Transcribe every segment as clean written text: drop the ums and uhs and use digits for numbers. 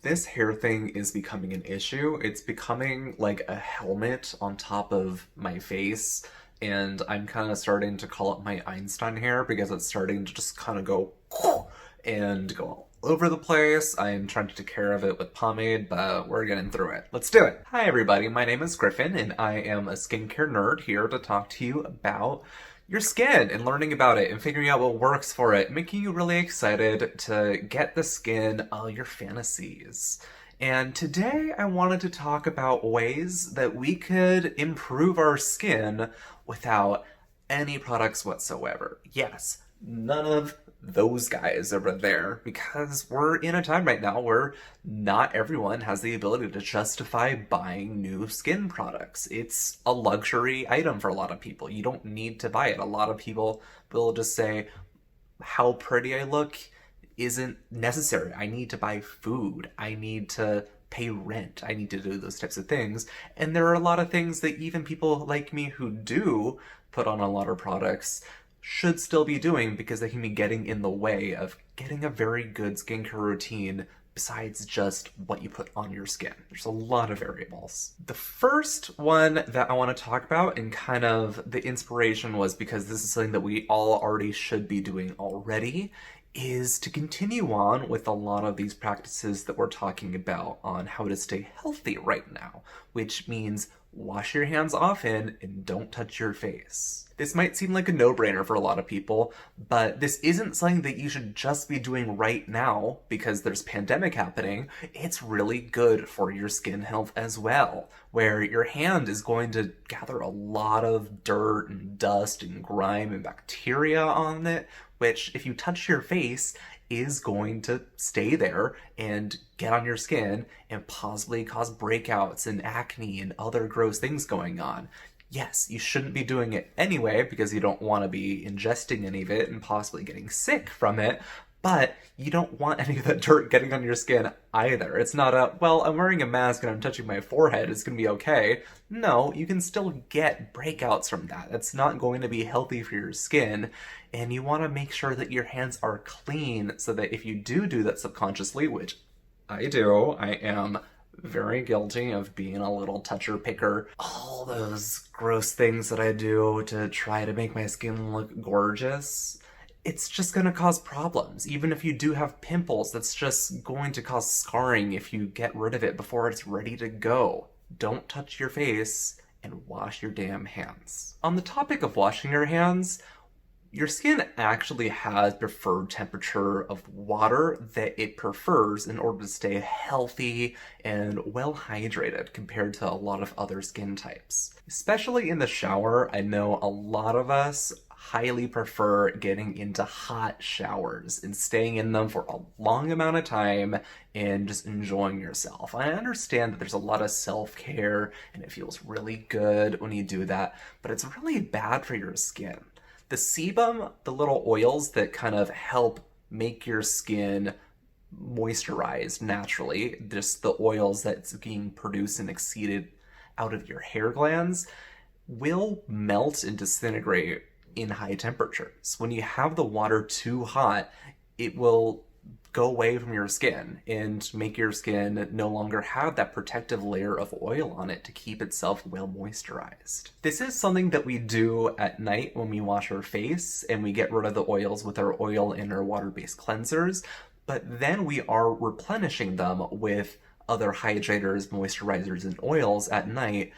This hair thing is becoming an issue. It's becoming like a helmet on top of my face, and I'm kind of starting to call it my Einstein hair because it's starting to just kind of go and go all over the place. I'm trying to take care of it with pomade, but we're getting through it. Let's do it. Hi everybody, my name is Griffin, and I am a skincare nerd here to talk to you about your skin and learning about it and figuring out what works for it, making you really excited to get the skin of your fantasies. And today I wanted to talk about ways that we could improve our skin without any products whatsoever. Yes, none of those guys over there, because we're in a time right now where not everyone has the ability to justify buying new skin products. It's a luxury item for a lot of people. You don't need to buy it. A lot of people will just say, how pretty I look isn't necessary. I need to buy food. I need to pay rent. I need to do those types of things. And there are a lot of things that even people like me who do put on a lot of products should still be doing because they can be getting in the way of getting a very good skincare routine besides just what you put on your skin. There's a lot of variables. The first one that I want to talk about, and kind of the inspiration was because this is something that we all already should be doing already, is to continue on with a lot of these practices that we're talking about on how to stay healthy right now, which means wash your hands often and don't touch your face. This might seem like a no-brainer for a lot of people, but this isn't something that you should just be doing right now because there's pandemic happening. It's really good for your skin health as well, where your hand is going to gather a lot of dirt and dust and grime and bacteria on it, which if you touch your face is going to stay there and get on your skin and possibly cause breakouts and acne and other gross things going on. Yes, you shouldn't be doing it anyway because you don't want to be ingesting any of it and possibly getting sick from it, but you don't want any of that dirt getting on your skin either. It's not a, well, I'm wearing a mask and I'm touching my forehead, it's going to be okay. No, you can still get breakouts from that. That's not going to be healthy for your skin, and you want to make sure that your hands are clean so that if you do that subconsciously, which I do, I am very guilty of being a little toucher picker. All those gross things that I do to try to make my skin look gorgeous, it's just going to cause problems. Even if you do have pimples, that's just going to cause scarring if you get rid of it before it's ready to go. Don't touch your face and wash your damn hands. On the topic of washing your hands, your skin actually has preferred temperature of water that it prefers in order to stay healthy and well hydrated compared to a lot of other skin types. Especially in the shower, I know a lot of us highly prefer getting into hot showers and staying in them for a long amount of time and just enjoying yourself. I understand that there's a lot of self-care and it feels really good when you do that, but it's really bad for your skin. The sebum, the little oils that kind of help make your skin moisturized naturally, just the oils that's being produced and exceeded out of your hair glands, will melt and disintegrate in high temperatures. When you have the water too hot, it will go away from your skin and make your skin no longer have that protective layer of oil on it to keep itself well moisturized. This is something that we do at night when we wash our face and we get rid of the oils with our oil and our water-based cleansers, but then we are replenishing them with other hydrators, moisturizers, and oils at night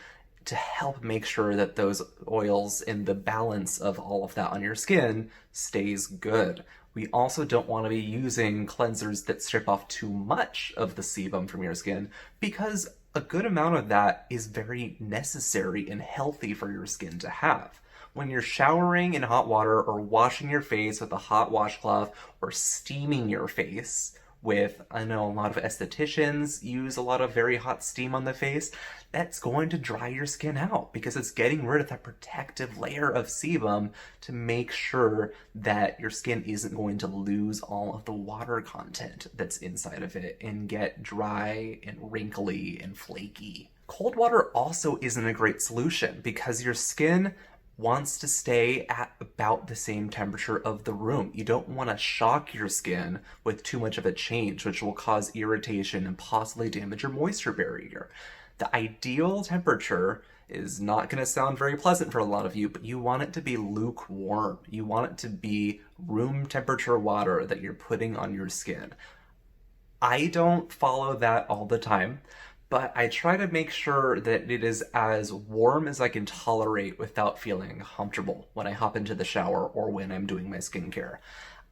to help make sure that those oils and the balance of all of that on your skin stays good. We also don't want to be using cleansers that strip off too much of the sebum from your skin because a good amount of that is very necessary and healthy for your skin to have. When you're showering in hot water or washing your face with a hot washcloth or steaming your face with, I know a lot of estheticians use a lot of very hot steam on the face, that's going to dry your skin out because it's getting rid of that protective layer of sebum to make sure that your skin isn't going to lose all of the water content that's inside of it and get dry and wrinkly and flaky. Cold water also isn't a great solution because your skin wants to stay at about the same temperature of the room. You don't want to shock your skin with too much of a change, which will cause irritation and possibly damage your moisture barrier. The ideal temperature is not going to sound very pleasant for a lot of you, but you want it to be lukewarm. You want it to be room temperature water that you're putting on your skin. I don't follow that all the time, but I try to make sure that it is as warm as I can tolerate without feeling uncomfortable when I hop into the shower or when I'm doing my skincare.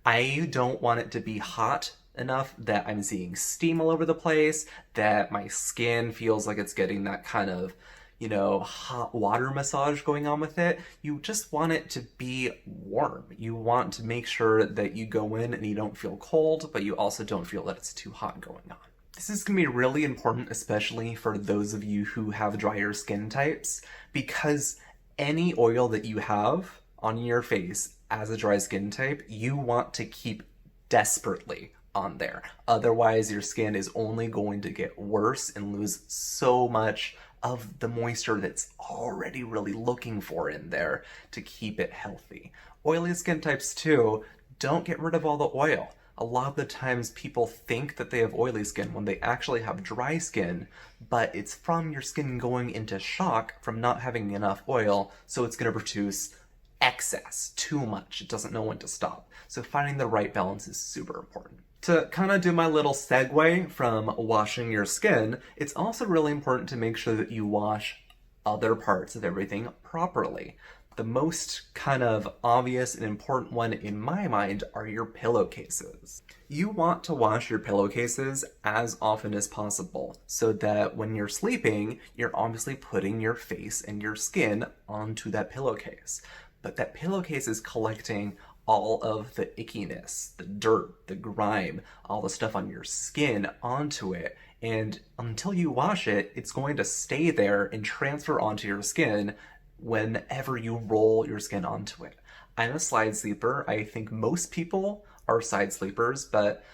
I don't want it to be hot enough that I'm seeing steam all over the place, that my skin feels like it's getting that kind of, hot water massage going on with it. You just want it to be warm. You want to make sure that you go in and you don't feel cold, but you also don't feel that it's too hot going on. This is going to be really important, especially for those of you who have drier skin types, because any oil that you have on your face as a dry skin type, you want to keep desperately on there. Otherwise, your skin is only going to get worse and lose so much of the moisture that's already really looking for in there to keep it healthy. Oily skin types too, don't get rid of all the oil. A lot of the times people think that they have oily skin when they actually have dry skin, but it's from your skin going into shock from not having enough oil, so it's going to produce excess, too much. It doesn't know when to stop. So finding the right balance is super important. To kind of do my little segue from washing your skin, it's also really important to make sure that you wash other parts of everything properly. The most kind of obvious and important one in my mind are your pillowcases. You want to wash your pillowcases as often as possible so that when you're sleeping, you're obviously putting your face and your skin onto that pillowcase. But that pillowcase is collecting all of the ickiness, the dirt, the grime, all the stuff on your skin onto it. And until you wash it, it's going to stay there and transfer onto your skin whenever you roll your skin onto it. I'm a side sleeper. I think most people are side sleepers, but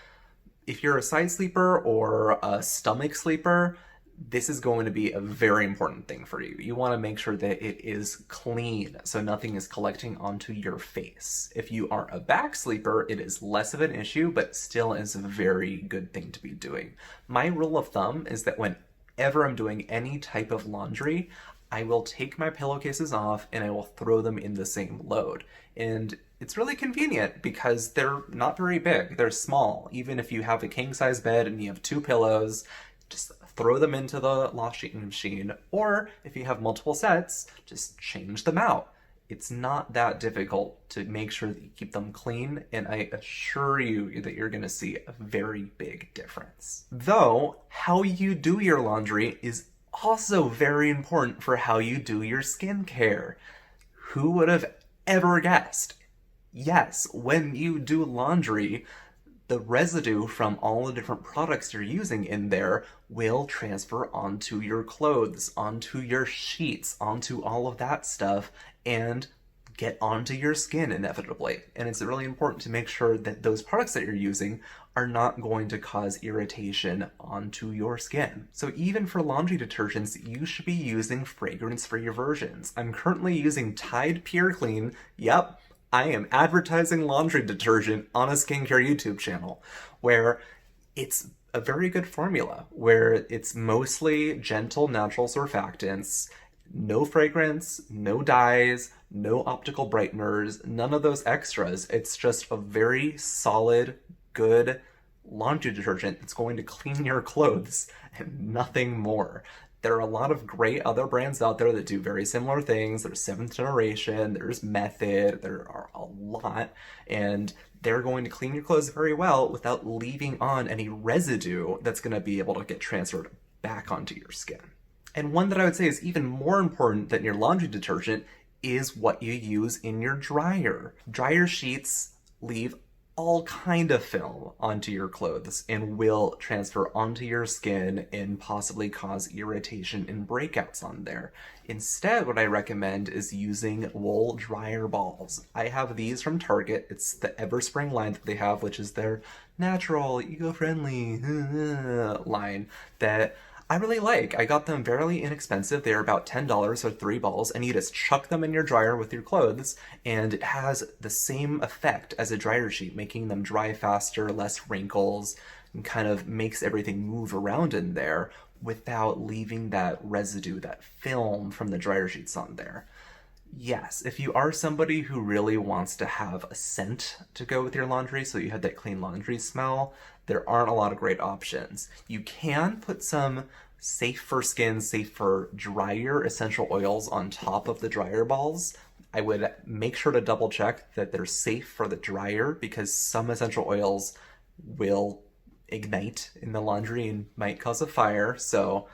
if you're a side sleeper or a stomach sleeper, this is going to be a very important thing for you. You want to make sure that it is clean so nothing is collecting onto your face. If you are a back sleeper, it is less of an issue, but still is a very good thing to be doing. My rule of thumb is that whenever I'm doing any type of laundry, I will take my pillowcases off and I will throw them in the same load. And it's really convenient because they're not very big. They're small. Even if you have a king size bed and you have 2 pillows, just throw them into the washing machine. Or if you have multiple sets, just change them out. It's not that difficult to make sure that you keep them clean, and I assure you that you're going to see a very big difference. Though, how you do your laundry is also very important for how you do your skincare. Who would have ever guessed? Yes, when you do laundry, the residue from all the different products you're using in there will transfer onto your clothes, onto your sheets, onto all of that stuff, and get onto your skin inevitably. And it's really important to make sure that those products that you're using are not going to cause irritation onto your skin. So even for laundry detergents, you should be using fragrance-free versions. I'm currently using Tide Pure Clean. Yep, I am advertising laundry detergent on a skincare YouTube channel where it's a very good formula, where it's mostly gentle natural surfactants, no fragrance, no dyes, no optical brighteners, none of those extras. It's just a very solid, good laundry detergent that's going to clean your clothes and nothing more. There are a lot of great other brands out there that do very similar things. There's 7th Generation, there's Method, there are a lot, and they're going to clean your clothes very well without leaving on any residue that's going to be able to get transferred back onto your skin. And one that I would say is even more important than your laundry detergent is what you use in your dryer. Dryer sheets leave all kind of film onto your clothes and will transfer onto your skin and possibly cause irritation and breakouts on there. Instead, what I recommend is using wool dryer balls. I have these from Target. It's the Everspring line that they have, which is their natural, eco-friendly line that I really like. I got them fairly inexpensive. They're about $10 or 3 balls, and you just chuck them in your dryer with your clothes, and it has the same effect as a dryer sheet, making them dry faster, less wrinkles, and kind of makes everything move around in there without leaving that residue, that film from the dryer sheets on there. Yes, if you are somebody who really wants to have a scent to go with your laundry so you have that clean laundry smell, there aren't a lot of great options. You can put some safe for skin, safe for dryer essential oils on top of the dryer balls. I would make sure to double check that they're safe for the dryer because some essential oils will ignite in the laundry and might cause a fire. So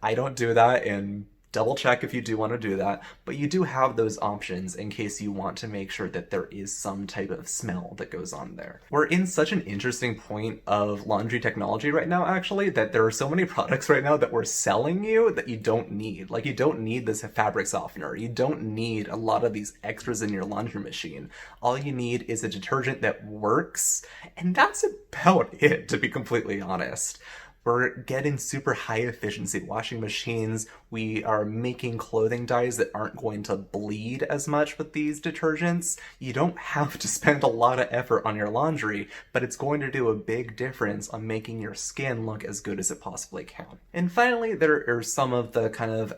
I don't do that, and double check if you do want to do that, but you do have those options in case you want to make sure that there is some type of smell that goes on there. We're in such an interesting point of laundry technology right now, actually, that there are so many products right now that we're selling you that you don't need. Like, you don't need this fabric softener. You don't need a lot of these extras in your laundry machine. All you need is a detergent that works, and that's about it, to be completely honest. We're getting super high efficiency washing machines. We are making clothing dyes that aren't going to bleed as much with these detergents. You don't have to spend a lot of effort on your laundry, but it's going to do a big difference on making your skin look as good as it possibly can. And finally, there are some of the kind of,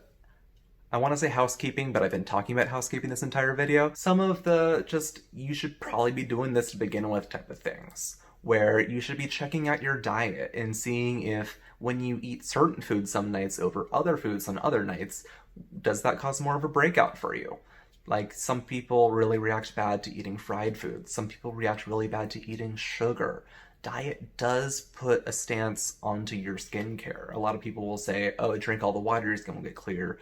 I want to say housekeeping, but I've been talking about housekeeping this entire video. Some of the just, you should probably be doing this to begin with type of things, where you should be checking out your diet and seeing if when you eat certain foods some nights over other foods on other nights, does that cause more of a breakout for you? Like, some people really react bad to eating fried foods. Some people react really bad to eating sugar. Diet does put a stance onto your skincare. A lot of people will say, oh, drink all the water, your skin will get clear.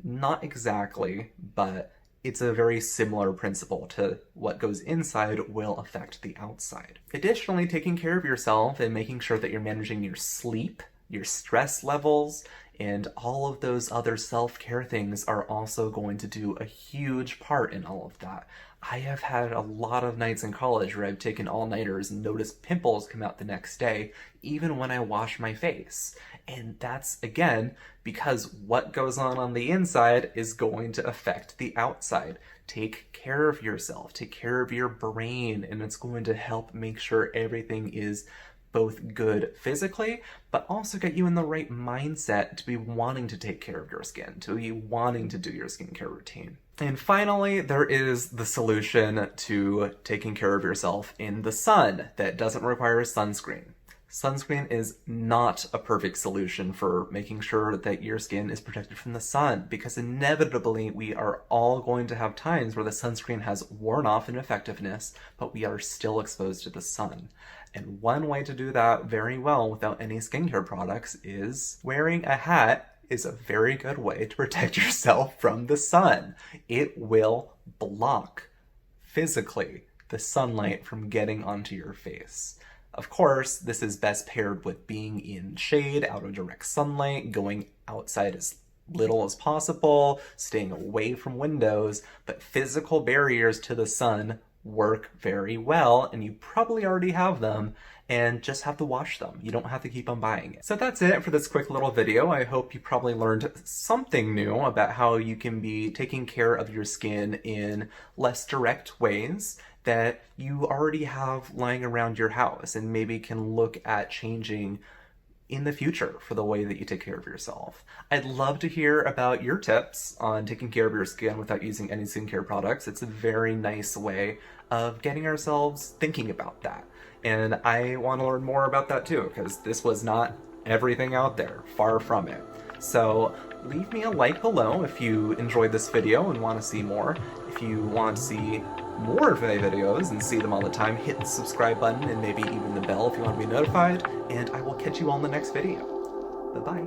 Not exactly, but it's a very similar principle to what goes inside will affect the outside. Additionally, taking care of yourself and making sure that you're managing your sleep, your stress levels, and all of those other self-care things are also going to do a huge part in all of that. I have had a lot of nights in college where I've taken all-nighters and noticed pimples come out the next day, even when I wash my face. And that's, again, because what goes on the inside is going to affect the outside. Take care of yourself, take care of your brain, and it's going to help make sure everything is both good physically, but also get you in the right mindset to be wanting to take care of your skin, to be wanting to do your skincare routine. And finally, there is the solution to taking care of yourself in the sun that doesn't require sunscreen. Sunscreen is not a perfect solution for making sure that your skin is protected from the sun, because inevitably we are all going to have times where the sunscreen has worn off in effectiveness, but we are still exposed to the sun. And one way to do that very well without any skincare products is wearing a hat is a very good way to protect yourself from the sun. It will block physically the sunlight from getting onto your face. Of course, this is best paired with being in shade, out of direct sunlight, going outside as little as possible, staying away from windows, but physical barriers to the sun work very well, and you probably already have them, and just have to wash them. You don't have to keep on buying it. So that's it for this quick little video. I hope you probably learned something new about how you can be taking care of your skin in less direct ways that you already have lying around your house, and maybe can look at changing in the future for the way that you take care of yourself. I'd love to hear about your tips on taking care of your skin without using any skincare products. It's a very nice way of getting ourselves thinking about that. And I want to learn more about that too, because this was not everything out there, far from it. So leave me a like below if you enjoyed this video and want to see more. If you want to see more of my videos and see them all the time, hit the subscribe button and maybe even the bell if you want to be notified, and I will catch you all in the next video. Bye-bye.